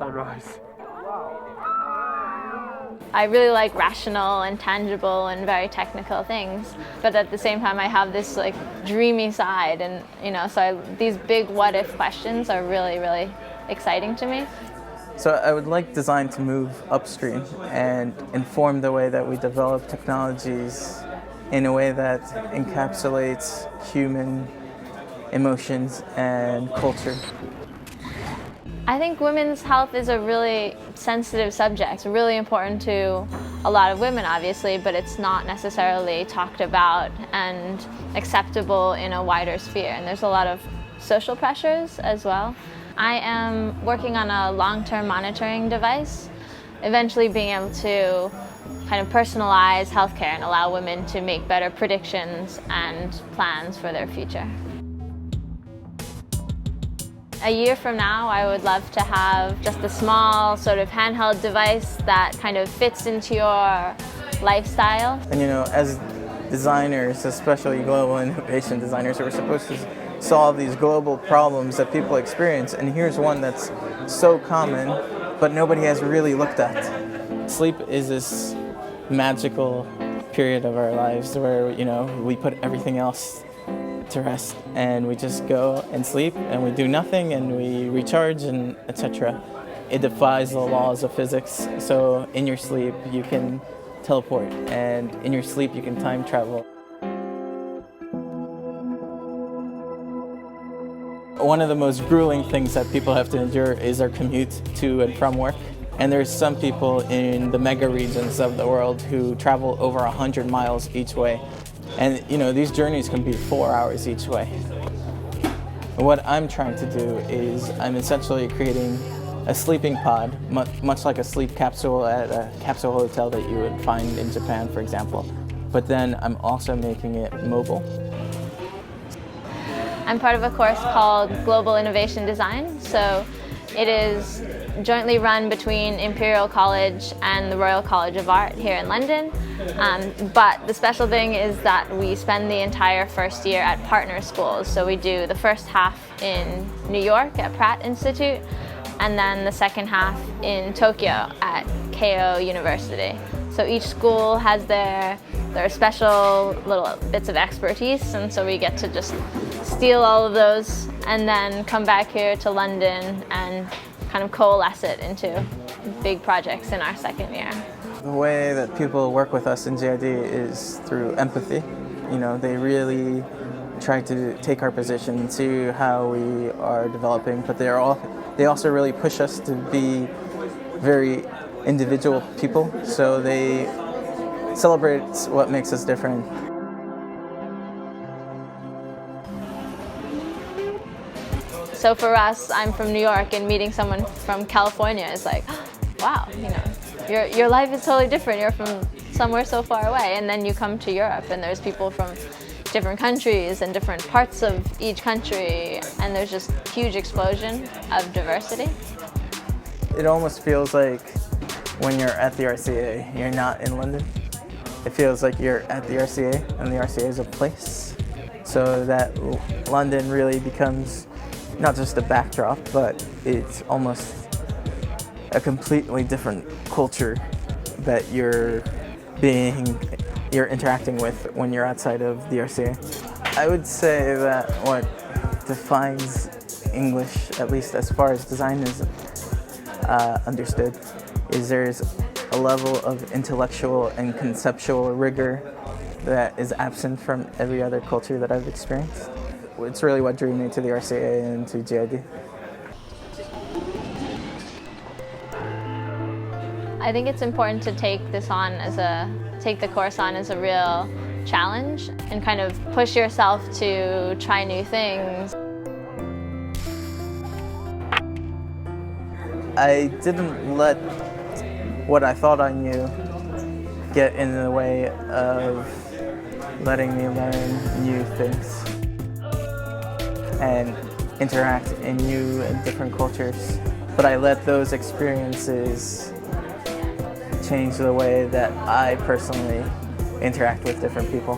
sunrise. I really like rational and tangible and very technical things, but at the same time I have this like dreamy side, and these big what if questions are really, really exciting to me. So I would like design to move upstream and inform the way that we develop technologies in a way that encapsulates human emotions and culture. I think women's health is a really sensitive subject, really important to a lot of women obviously, but it's not necessarily talked about and acceptable in a wider sphere, and there's a lot of social pressures as well. I am working on a long-term monitoring device, eventually being able to kind of personalize healthcare and allow women to make better predictions and plans for their future. A year from now, I would love to have just a small sort of handheld device that kind of fits into your lifestyle. And as designers, especially global innovation designers, we're supposed to solve these global problems that people experience, and here's one that's so common, but nobody has really looked at. Sleep is this magical period of our lives where, we put everything else to rest and we just go and sleep and we do nothing and we recharge and etc. It defies the laws of physics. So in your sleep you can teleport, and in your sleep you can time travel. One of the most grueling things that people have to endure is our commute to and from work. And there's some people in the mega regions of the world who travel over 100 miles each way. And these journeys can be 4 hours each way. What I'm trying to do is I'm essentially creating a sleeping pod, much like a sleep capsule at a capsule hotel that you would find in Japan, for example. But then I'm also making it mobile. I'm part of a course called Global Innovation Design. So it is jointly run between Imperial College and the Royal College of Art here in London. But the special thing is that we spend the entire first year at partner schools. So we do the first half in New York at Pratt Institute, and then the second half in Tokyo at Keio University. So each school has their special little bits of expertise, and so we get to just steal all of those and then come back here to London and kind of coalesce it into big projects in our second year. The way that people work with us in GID is through empathy. They really try to take our position and see how we are developing, but they also really push us to be very individual people, so they celebrate what makes us different. So for us, I'm from New York, and meeting someone from California is like, wow, your life is totally different. You're from somewhere so far away, and then you come to Europe, and there's people from different countries and different parts of each country, and there's just huge explosion of diversity. It almost feels like when you're at the RCA, you're not in London. It feels like you're at the RCA, and the RCA is a place. So that London really becomes not just a backdrop, but it's almost a completely different culture that you're interacting with when you're outside of the RCA. I would say that what defines English, at least as far as design is understood, is there's a level of intellectual and conceptual rigor that is absent from every other culture that I've experienced. It's really what drew me to the RCA and to GID. I think it's important to take the course on as a real challenge and kind of push yourself to try new things. I didn't let what I thought I knew get in the way of letting me learn new things and interact in new and different cultures. But I let those experiences change the way that I personally interact with different people.